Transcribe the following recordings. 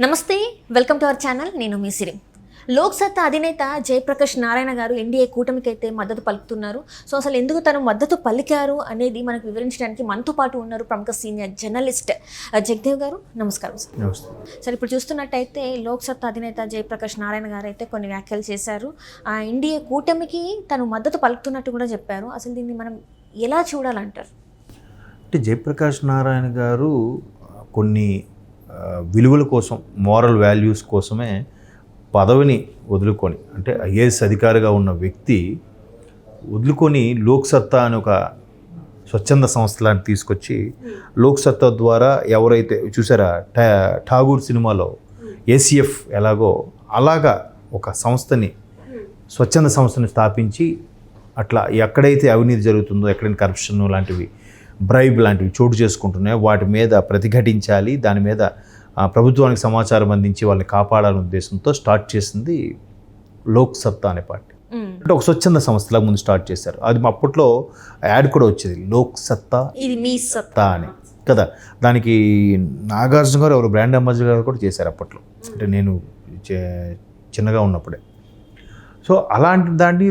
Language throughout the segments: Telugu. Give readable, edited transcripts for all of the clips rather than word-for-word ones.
నమస్తే, వెల్కమ్ టు అవర్ ఛానల్. నేను మీ సిరి. లోక్ సత్తా అధినేత జయప్రకాష్ నారాయణ గారు ఎన్డీఏ కూటమికి అయితే మద్దతు పలుకుతున్నారు. సో అసలు ఎందుకు తను మద్దతు పలికారు అనేది మనకు వివరించడానికి మనతో పాటు ఉన్నారు ప్రముఖ సీనియర్ జర్నలిస్ట్ జగదేవ్ గారు. నమస్కారం సార్. సార్, ఇప్పుడు చూస్తున్నట్టయితే లోక్ సత్తా అధినేత జయప్రకాష్ నారాయణ గారు అయితే కొన్ని వ్యాఖ్యలు చేశారు. ఆ ఎన్డీఏ కూటమికి తను మద్దతు పలుకుతున్నట్టు కూడా చెప్పారు. అసలు దీన్ని మనం ఎలా చూడాలంటారు? అంటే జయప్రకాష్ నారాయణ గారు కొన్ని విలువల కోసం, మోరల్ వాల్యూస్ కోసమే పదవిని వదులుకొని, అంటే ఐఏఎస్ అధికారిగా ఉన్న వ్యక్తి వదులుకొని లోక్ సత్తా అని ఒక స్వచ్ఛంద సంస్థలాంటి తీసుకొచ్చి లోక్ సత్తా ద్వారా ఎవరైతే చూసారా ఠాగూర్ సినిమాలో ఏసీఎఫ్ ఎలాగో అలాగా ఒక సంస్థని, స్వచ్ఛంద సంస్థని స్థాపించి అట్లా ఎక్కడైతే అవినీతి జరుగుతుందో, ఎక్కడైనా కరప్షన్ లాంటివి, బ్రైబ్ లాంటివి చోటు చేసుకుంటున్నాయో వాటి మీద ప్రతిఘటించాలి, దాని మీద ప్రభుత్వానికి సమాచారం అందించి వాళ్ళని కాపాడాలనే ఉద్దేశంతో స్టార్ట్ చేసింది లోక్ సత్తా అనే పార్టీ. అంటే ఒక స్వచ్ఛంద సంస్థలా ముందు స్టార్ట్ చేశారు. అది అప్పట్లో యాడ్ కూడా వచ్చేది, లోక్ సత్తా ఇది మీ సత్తా అని కదా. దానికి నాగార్జున గారు ఎవరు బ్రాండ్ అంబాసిడర్ గారు కూడా చేశారు అప్పట్లో, అంటే నేను చిన్నగా ఉన్నప్పుడే. సో అలాంటి దాన్ని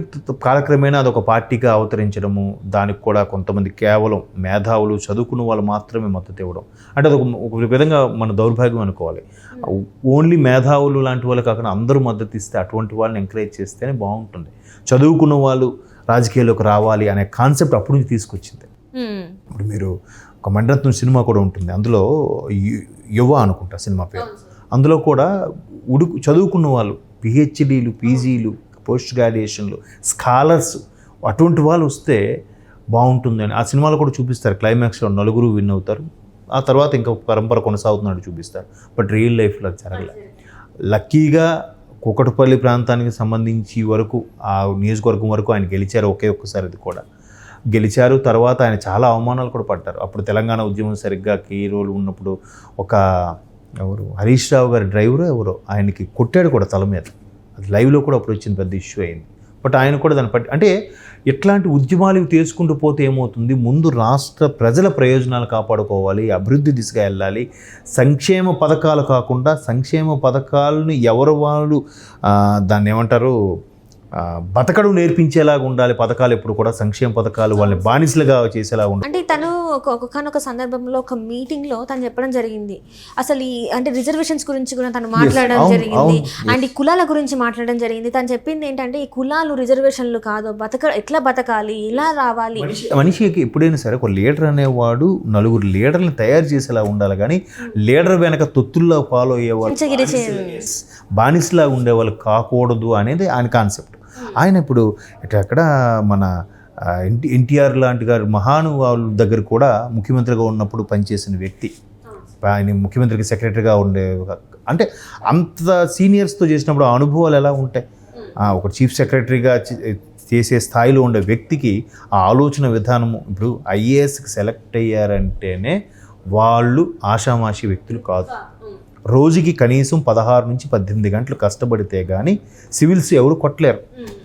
కాలక్రమేణా అదొక పార్టీగా అవతరించడము, దానికి కూడా కొంతమంది కేవలం మేధావులు, చదువుకున్న వాళ్ళు మాత్రమే మద్దతు ఇవ్వడం, అంటే అది ఒక విధంగా మన దౌర్భాగ్యం అనుకోవాలి. ఓన్లీ మేధావులు లాంటి వాళ్ళు కాకుండా అందరూ మద్దతు ఇస్తే, అటువంటి వాళ్ళని ఎంకరేజ్ చేస్తేనే బాగుంటుంది. చదువుకున్న వాళ్ళు రాజకీయాల్లోకి రావాలి అనే కాన్సెప్ట్ అప్పటి నుంచి తీసుకొచ్చింది. ఇప్పుడు మీరు ఒక మణిరత్నం సినిమా కూడా ఉంటుంది, అందులో యువ అనుకుంటా సినిమా పేరు. అందులో కూడా చదువుకున్న వాళ్ళు, పిహెచ్డీలు, పీజీలు, పోస్ట్ గ్రాడ్యుయేషన్లు, స్కాలర్స్, అటువంటి వాళ్ళు వస్తే బాగుంటుందని ఆ సినిమాలో కూడా చూపిస్తారు. క్లైమాక్స్లో నలుగురు విన్ అవుతారు, ఆ తర్వాత ఇంకా పరంపర కొనసాగుతున్నట్టు చూపిస్తారు. బట్ రియల్ లైఫ్లో జరగలేదు. లక్కీగా కూకట్పల్లి ప్రాంతానికి సంబంధించి వరకు, ఆ నియోజకవర్గం వరకు ఆయన గెలిచారు. ఒకే ఒక్కసారి అది కూడా గెలిచారు. తర్వాత ఆయన చాలా అవమానాలు కూడా పడ్డారు. అప్పుడు తెలంగాణ ఉద్యమం సరిగ్గా కీ రోల్ ఉన్నప్పుడు ఒక హరీష్ రావు గారి డ్రైవరు ఎవరో ఆయనకి కొట్టాడు కూడా తల మీద. అది లైవ్లో కూడా అప్పుడు వచ్చిన పెద్ద ఇష్యూ అయింది. బట్ ఆయన కూడా దాన్ని అంటే ఇట్లాంటి ఉద్యమాలు తీసుకుంటూ పోతే ఏమవుతుంది, ముందు రాష్ట్ర ప్రజల ప్రయోజనాలు కాపాడుకోవాలి, అభివృద్ధి దిశగా వెళ్ళాలి. సంక్షేమ పథకాలు కాకుండా, సంక్షేమ పథకాలను ఎవరు వాళ్ళు దాన్ని ఏమంటారు, బతకడం నేర్పించేలాగా ఉండాలి పథకాలు. ఎప్పుడు కూడా సంక్షేమ పథకాలు వాళ్ళని బానిసలుగా చేసేలాగా ఉండాలి. అంటే తను ఒకనొక సందర్భంలో ఒక మీటింగ్లో తను చెప్పడం జరిగింది, అసలు అంటే రిజర్వేషన్స్ గురించి కూడా తను మాట్లాడడం జరిగింది, అండ్ ఈ కులాల గురించి మాట్లాడడం జరిగింది. తను చెప్పింది ఏంటంటే ఈ కులాలు రిజర్వేషన్లు కాదు, ఎట్లా బతకాలి, ఇలా రావాలి. మనిషికి ఎప్పుడైనా సరే ఒక లీడర్ అనేవాడు నలుగురు లీడర్ని తయారు చేసేలా ఉండాలి, కానీ లీడర్ వెనక తొత్తుల్లో ఫాలో అయ్యేవాళ్ళు, బానిసలా ఉండేవాళ్ళు కాకూడదు అనేది ఆయన కాన్సెప్ట్. ఆయన ఇప్పుడు అక్కడ మన ఎన్టీఆర్ లాంటి గారు మహానుభావుల దగ్గర కూడా ముఖ్యమంత్రిగా ఉన్నప్పుడు పనిచేసిన వ్యక్తి. ఆయన ముఖ్యమంత్రికి సెక్రటరీగా ఉండే, అంటే అంత సీనియర్స్తో చేసినప్పుడు ఆ అనుభవాలు ఎలా ఉంటాయి. ఒక చీఫ్ సెక్రటరీగా చేసే స్థాయిలో ఉండే వ్యక్తికి ఆ ఆలోచన విధానము, ఇప్పుడు ఐఏఎస్కి సెలెక్ట్ అయ్యారంటేనే వాళ్ళు ఆషామాషి వ్యక్తులు కాదు. రోజుకి కనీసం 16 నుంచి 18 గంటలు కష్టపడితే కానీ సివిల్స్ ఎవరు కొట్టలేరు.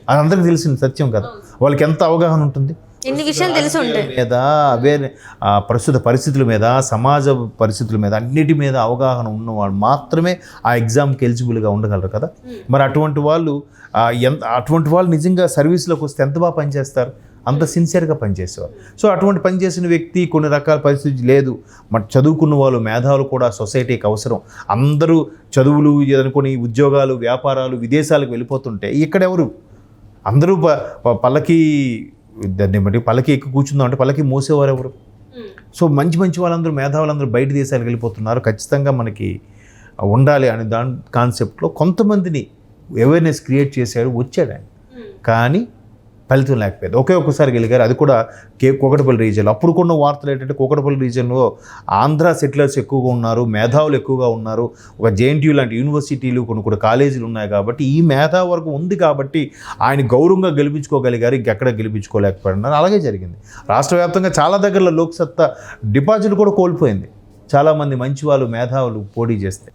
అది అందరికీ తెలిసిన సత్యం కదా. వాళ్ళకి ఎంత అవగాహన ఉంటుంది ఎన్ని విషయాలు తెలిసి ఉంటాయి మీద, అవే ప్రస్తుత పరిస్థితుల మీద, సమాజ పరిస్థితుల మీద, అన్నిటి మీద అవగాహన ఉన్నవాళ్ళు మాత్రమే ఆ ఎగ్జామ్కి ఎలిజిబుల్గా ఉండగలరు కదా. మరి అటువంటి వాళ్ళు నిజంగా సర్వీస్లోకి వస్తే ఎంత బాగా పనిచేస్తారు, అంత సిన్సియర్గా పనిచేసేవారు. సో అటువంటి పనిచేసిన వ్యక్తి కొన్ని రకాల పరిస్థితి లేదు. మరి చదువుకున్న వాళ్ళు, మేధావులు కూడా సొసైటీకి అవసరం. అందరూ చదువులు అనుకుని ఉద్యోగాలు, వ్యాపారాలు, విదేశాలకు వెళ్ళిపోతుంటే ఇక్కడెవరు, అందరూ పల్లకి దాన్ని బట్టి పల్లకి ఎక్కువ కూర్చుందాం అంటే పల్లకి మోసేవారు ఎవరు. సో మంచి వాళ్ళందరూ, మేధావులందరూ బయట దేశాలకు వెళ్ళిపోతున్నారు. ఖచ్చితంగా మనకి ఉండాలి అనే దాని కాన్సెప్ట్లో కొంతమందిని అవేర్నెస్ క్రియేట్ చేశాడు, వచ్చాడు ఆయన. కానీ ఫలితం లేకపోయింది. ఒక్కసారి గెలిగారు, అది కూడా కూకట్పల్లి రీజియన్లో. అప్పుడు కొన్ని వార్తలు ఏంటంటే కూకట్పల్లి రీజియన్లో ఆంధ్ర సెటిలర్స్ ఎక్కువగా ఉన్నారు, మేధావులు ఎక్కువగా ఉన్నారు. ఒక జేఎన్టీయూ లాంటి యూనివర్సిటీలు, కొన్ని కాలేజీలు ఉన్నాయి కాబట్టి ఈ మేధావు వర్గం ఉంది కాబట్టి ఆయన గౌరవంగా గెలిపించుకోగలిగారు, ఇంకెక్కడ గెలిపించుకోలేకపోయినారు. అలాగే జరిగింది. రాష్ట్ర వ్యాప్తంగా చాలా దగ్గరలో లోక్ సత్తా డిపాజిట్ కూడా కోల్పోయింది. చాలామంది మంచి వాళ్ళు, మేధావులు పోటీ చేస్తే.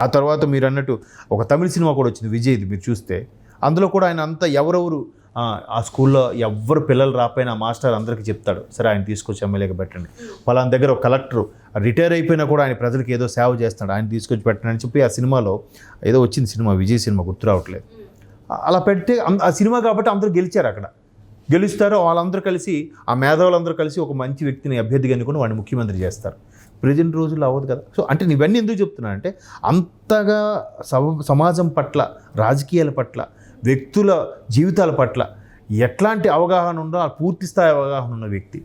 ఆ తర్వాత మీరు అన్నట్టు ఒక తమిళ సినిమా కూడా వచ్చింది, విజయ్ది. మీరు చూస్తే అందులో కూడా ఆయన అంతా ఎవరెవరు ఆ స్కూల్లో ఎవ్వరు పిల్లలు రాకపోయినా మాస్టర్ అందరికీ చెప్తాడు, సరే ఆయన తీసుకొచ్చి ఎమ్మెల్యేగా పెట్టండి. పలానా దగ్గర ఒక కలెక్టర్ రిటైర్ అయిపోయినా కూడా ఆయన ప్రజలకు ఏదో సేవ చేస్తాడు, ఆయన తీసుకొచ్చి పెట్టండి అని చెప్పి ఆ సినిమాలో ఏదో వచ్చింది సినిమా, విజయ్ సినిమా గుర్తు రావట్లేదు. అలా పెడితే ఆ సినిమా కాబట్టి అందరూ గెలిచారు. అక్కడ గెలుస్తారు, వాళ్ళందరూ కలిసి ఆ మేధావులందరూ కలిసి ఒక మంచి వ్యక్తిని అభ్యర్థిగా ఎన్నుకొని వాడిని ముఖ్యమంత్రి చేస్తారు. ప్రజెంట్ రోజుల్లో అవ్వదు కదా. సో అంటే ఇవన్నీ ఎందుకు చెప్తున్నాను అంటే అంతగా సమాజం పట్ల, రాజకీయాల పట్ల, వ్యక్తుల జీవితాల పట్ల ఎట్లాంటి అవగాహన ఉందో ఆ పూర్తి స్థాయి అవగాహన ఉన్న వ్యక్తి.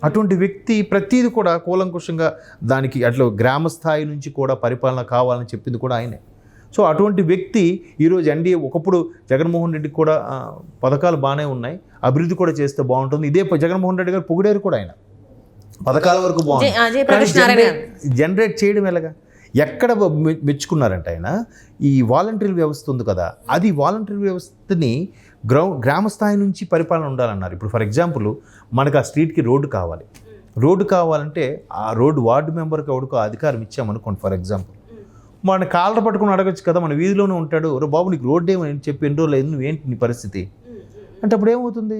అటువంటి వ్యక్తి ప్రతిదీ కూడా కూలంకుషంగా దానికి అట్లా గ్రామ స్థాయి నుంచి కూడా పరిపాలన కావాలని చెప్పింది కూడా ఆయనే. సో అటువంటి వ్యక్తి ఈరోజు ఎన్డీఏ, ఒకప్పుడు జగన్మోహన్ రెడ్డికి కూడా పథకాలు బాగానే ఉన్నాయి, అభివృద్ధి కూడా చేస్తే బాగుంటుంది. ఇదే జగన్మోహన్ రెడ్డి గారు పొగిడారు కూడా, ఆయన పథకాల వరకు బాగుంది, జనరేట్ చేయడం ఎలాగా, ఎక్కడ మెచ్చుకున్నారంటే ఆయన ఈ వాలంటీర్ వ్యవస్థ ఉంది కదా, అది వాలంటీర్ వ్యవస్థని గ్రామ స్థాయి నుంచి పరిపాలన ఉండాలన్నారు. ఇప్పుడు ఫర్ ఎగ్జాంపుల్ మనకు ఆ స్ట్రీట్కి రోడ్డు కావాలి, రోడ్డు కావాలంటే ఆ రోడ్డు వార్డు మెంబర్కి ఎవరికో అధికారం ఇచ్చామనుకోండి ఫర్ ఎగ్జాంపుల్, మన కాళ్ళ పట్టుకుని అడగచ్చు కదా, మన వీధిలోనే ఉంటాడు, ఒరే బాబు నీకు రోడ్డు ఏమని చెప్పి ఎన్ని రోజులు అయింది, నువ్వేంటి నీ పరిస్థితి అంటే అప్పుడు ఏమవుతుంది,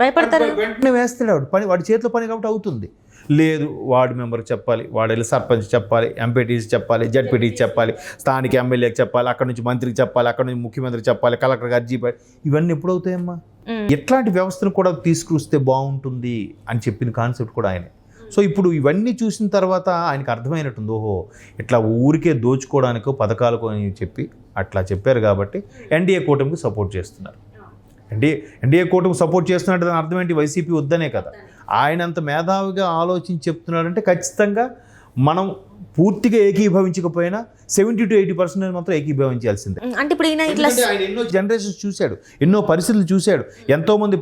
భయపడతారు, వెంటనే వేస్తాడు వాడు పని, వాడి చేతిలో పని కాబట్టి అవుతుంది. లేదు వార్డు మెంబర్కి చెప్పాలి, వాడు సర్పంచ్ చెప్పాలి, ఎంపీటీసీ చెప్పాలి, జడ్పీటీసీ చెప్పాలి, స్థానిక ఎమ్మెల్యేకి చెప్పాలి, అక్కడ నుంచి మంత్రికి చెప్పాలి, అక్కడ నుంచి ముఖ్యమంత్రికి చెప్పాలి, కలెక్టర్ అర్జీ, ఇవన్నీ ఎప్పుడు అవుతాయమ్మా? ఎట్లాంటి వ్యవస్థను కూడా తీసుకొస్తే బాగుంటుంది అని చెప్పిన కాన్సెప్ట్ కూడా ఆయనే. సో ఇప్పుడు ఇవన్నీ చూసిన తర్వాత ఆయనకు అర్థమైనట్టుంది, ఓహో ఇట్లా ఊరికే దోచుకోవడానికో పథకాలకు అని చెప్పి అట్లా చెప్పారు కాబట్టి ఎన్డీఏ కూటమికి సపోర్ట్ చేస్తున్నారు. ఎన్డీఏ కూటమికి సపోర్ట్ చేస్తున్నట్టు దాని అర్థం ఏంటి, వైసీపీ వద్దనే కదా. ఆయన అంత మేధావిగా ఆలోచించి చెప్తున్నాడంటే ఖచ్చితంగా మనం పూర్తిగా ఏకీభవించకపోయినా 70 to 80% మాత్రం ఏకీభవించాల్సిందే. అంటే ఇప్పుడు ఆయన ఎన్నో జనరేషన్స్ చూశాడు, ఎన్నో పరిస్థితులు చూశాడు, ఎంతోమంది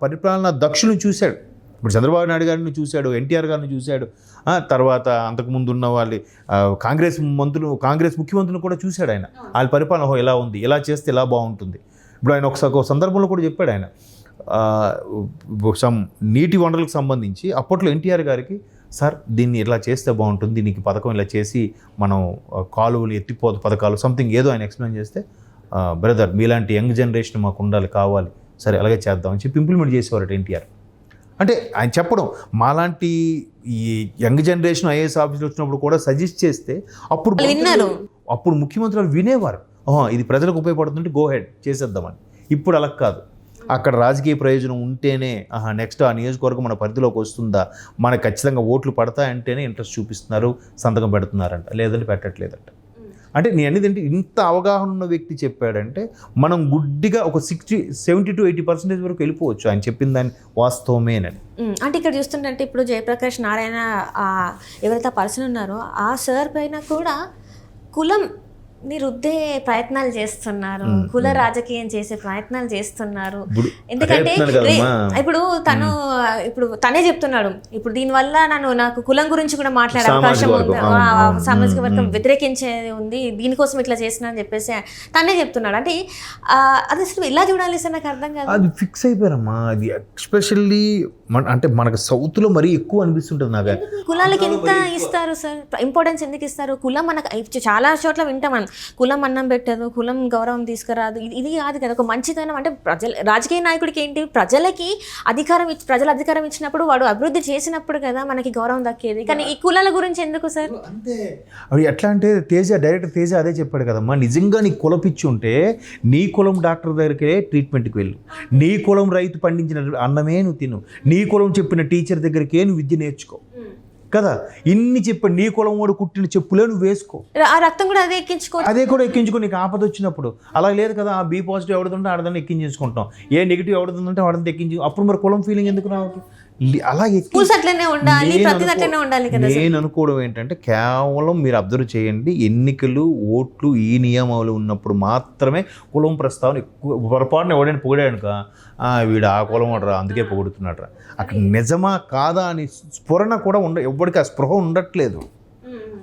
పరిపాలన దక్షులను చూశాడు. ఇప్పుడు చంద్రబాబు నాయుడు గారిని చూశాడు, ఎన్టీఆర్ గారిని చూశాడు, తర్వాత అంతకుముందు ఉన్న వాళ్ళు కాంగ్రెస్ ముఖ్యమంత్రులను కూడా చూశాడు ఆయన. వాళ్ళ పరిపాలన ఇలా ఉంది, ఇలా చేస్తే ఇలా బాగుంటుంది. ఇప్పుడు ఆయన ఒక సందర్భంలో కూడా చెప్పాడు ఆయన, నీటి వనరులకు సంబంధించి అప్పట్లో ఎన్టీఆర్ గారికి, సార్ దీన్ని ఇలా చేస్తే బాగుంటుంది, దీనికి పథకం ఇలా చేసి మనం కాలువలు ఎత్తిపోత పథకాలు సంథింగ్ ఏదో ఆయన ఎక్స్ప్లెయిన్ చేస్తే, బ్రదర్ మీలాంటి యంగ్ జనరేషన్ మాకు ఉండాలి, కావాలి, సరే అలాగే చేద్దామని చెప్పి ఇంప్లిమెంట్ చేసేవారట ఎన్టీఆర్. అంటే ఆయన చెప్పడం, మాలాంటి ఈ యంగ్ జనరేషన్ ఐఏఎస్ ఆఫీసులు వచ్చినప్పుడు కూడా సజెస్ట్ చేస్తే అప్పుడు ముఖ్యమంత్రులు వినేవారు, ఇది ప్రజలకు ఉపయోగపడుతుంటే గో హెడ్ చేసేద్దామని. ఇప్పుడు అలా కాదు, అక్కడ రాజకీయ ప్రయోజనం ఉంటేనే నెక్స్ట్ ఆ నియోజకవర్గం మన పరిధిలోకి వస్తుందా, మనకు ఖచ్చితంగా ఓట్లు పడతాయంటేనే ఇంట్రెస్ట్ చూపిస్తున్నారు, సంతకం పెడుతున్నారంట, లేదంటే పెట్టట్లేదంట. అంటే నేను అనేది ఏంటి, ఇంత అవగాహన ఉన్న వ్యక్తి చెప్పాడంటే మనం గుడ్డిగా ఒక 70 to 80% వరకు వెళ్ళిపోవచ్చు ఆయన చెప్పిన దాన్ని వాస్తవమేనని. అంటే ఇక్కడ చూస్తుంటే ఇప్పుడు జయప్రకాష్ నారాయణ ఎవరైతే పర్సన్ ఉన్నారో ఆ సార్ పైన కూడా కులం రుద్దే ప్రయత్నాలు చేస్తున్నారు, కుల రాజకీయం చేసే ప్రయత్నాలు చేస్తున్నారు. ఎందుకంటే ఇప్పుడు తనే చెప్తున్నాడు, ఇప్పుడు దీనివల్ల నాకు కులం గురించి కూడా మాట్లాడే అవకాశం ఉంది, సామాజిక వర్గం వ్యతిరేకించేది ఉంది, దీనికోసం ఇట్లా చేస్తున్నా అని చెప్పేసి తనే చెప్తున్నాడు. అంటే అది అసలు ఇలా చూడాలి సార్, నాకు అర్థం కాదు. అది ఫిక్స్ అయిపోయారమ్మా, అది ఎస్పెషల్లీ అంటే మనకు సౌత్లో మరీ ఎక్కువ అనిపిస్తుంటుంది నాకు. కులాలకి ఎంత ఇస్తారు సార్, ఇంపార్టెన్స్ ఎందుకు ఇస్తారు? కులం మనకు చాలా చోట్ల వింటాం మనం, కులం అన్నం పెట్టదు, కులం గౌరవం తీసుకురాదు, ఇది కాదు కదా ఒక మంచితనం. అంటే రాజకీయ నాయకుడికి ఏంటి, ప్రజలకి ప్రజల అధికారం ఇచ్చినప్పుడు వాడు అభివృద్ధి చేసినప్పుడు కదా మనకి గౌరవం దక్కేది. కానీ ఈ కులాల గురించి ఎందుకు సార్? అంటే అవి ఎట్లా అంటే డైరెక్టర్ తేజ అదే చెప్పాడు కదమ్మా, నిజంగా నీ కులపిచ్చి ఉంటే నీ కులం డాక్టర్ దగ్గరికే ట్రీట్మెంట్కి వెళ్ళు, నీ కులం రైతు పండించిన అన్నమే నువ్వు తిను, నీ కులం చెప్పిన టీచర్ దగ్గరికే నువ్వు విద్య నేర్చుకో కదా, ఇన్ని చెప్పాడు, నీ కులం వాడు కుట్టిన చెప్పులే నువ్వు వేసుకో, ఆ రక్తం కూడా అదే కూడా ఎక్కించుకో నీకు ఆపద వచ్చినప్పుడు. అలా లేదు కదా, బి పాజిటివ్ ఎవడుతుంటే ఆడదాన్ని ఎక్కించేసుకుంటాం, ఏ నెగిటివ్ ఎవడుతుందంటే వాడంతా ఎక్కించి, అప్పుడు మరి కులం ఫీలింగ్ ఎందుకు రావట్లేదు? అలా నేను అనుకోవడం ఏంటంటే, కేవలం మీరు అబ్జర్వ్ చేయండి, ఎన్నికలు ఓట్లు ఈ నియమాలు ఉన్నప్పుడు మాత్రమే కులం ప్రస్తావన ఎక్కువ. పొరపాటున ఎవడైనా పొగిడానుక వీడు ఆ కులం వాడరా అందుకే పొగుడుతున్నాడు, అక్కడ నిజమా కాదా అని స్ఫురణ కూడా ఎవ్వడికి ఆ స్పృహ ఉండట్లేదు,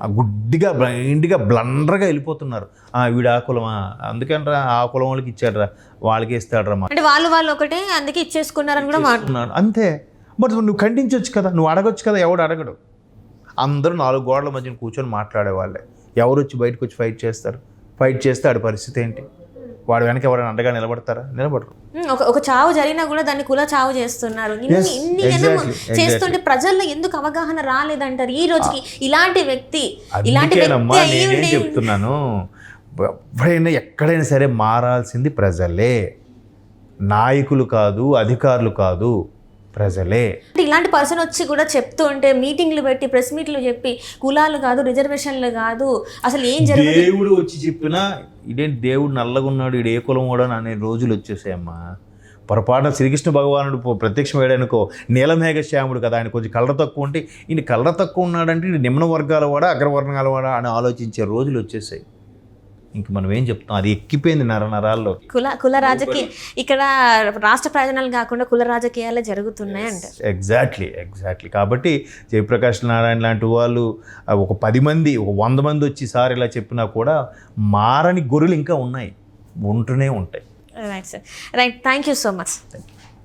ఆ గుడ్డిగా బ్లైండ్గా బ్లండర్గా వెళ్ళిపోతున్నారు. వీడు ఆ కులమా అందుకేనరా ఆ కులం వాళ్ళకి ఇచ్చాడరా వాళ్ళకి ఇస్తాడరా, అంటే వాళ్ళు ఒకటే అందుకే ఇచ్చేసుకున్నారని కూడా మాట్లాడుతున్నాడు అంతే. మరి నువ్వు ఖండించవచ్చు కదా, నువ్వు అడగొచ్చు కదా, ఎవడు అడగడు. అందరూ 4 గోడల మధ్యన కూర్చొని మాట్లాడేవాళ్ళే, ఎవరు వచ్చి బయటకు వచ్చి ఫైట్ చేస్తారు? ఫైట్ చేస్తే ఆడి పరిస్థితి ఏంటి? వాడు వెనక ఎవరైనా అండగా నిలబడతారా? నిలబడరు. ఒక చావు జరిగినా కూడా దాన్ని కుల చావు చేస్తున్నారు. ఇన్ని చేస్తుంటే ప్రజల్లో ఎందుకు అవగాహన రాలేదంటారు ఈ రోజుకి? ఇలాంటి వ్యక్తి అందుకేనమ్మా నేనేం చెప్తున్నాను, ఎప్పుడైనా ఎక్కడైనా సరే మారాల్సింది ప్రజలే, నాయకులు కాదు, అధికారులు కాదు, ప్రజలే. ఇలాంటి పర్సన్ వచ్చి కూడా చెప్తూ ఉంటే మీటింగ్లు పెట్టి ప్రెస్ మీట్లు చెప్పి కులాలు కాదు, రిజర్వేషన్లు కాదు, అసలు ఏం జరుగుతుంది దేవుడు వచ్చి చెప్పినా ఇదేంటి దేవుడు నల్లగున్నాడు, ఇడు ఏ కులం కూడా అనే రోజులు వచ్చేసాయమ్మా. పొరపాటున శ్రీకృష్ణ భగవానుడు ప్రత్యక్షమయ్యాడనుకో, నీలమేఘశ్యాముడు కదా, ఆయన కొంచెం కలర్ తక్కువ ఉంటే ఈయన కలర్ తక్కువ ఉన్నాడంటే ఈయన నిమ్న వర్గాల వాడా అగ్రవర్ణాల వాడా అని ఆలోచించే రోజులు వచ్చేసాయి. ఇంక మనం ఏం చెప్తాం, అది ఎక్కిపోయింది నరాల్లో. కుల రాజకీయ ఇక్కడ రాష్ట్ర ప్రయోజనాలు కాకుండా కుల రాజకీయాలే జరుగుతున్నాయి అంట. ఎగ్జాక్ట్లీ కాబట్టి జయప్రకాష్ నారాయణ లాంటి వాళ్ళు ఒక 10 మంది, ఒక 100 మంది వచ్చి సార్ ఇలా చెప్పినా కూడా మారని గొర్రెలు ఇంకా ఉన్నాయి, ఉంటూనే ఉంటాయి. Right sir, right, thank you so much.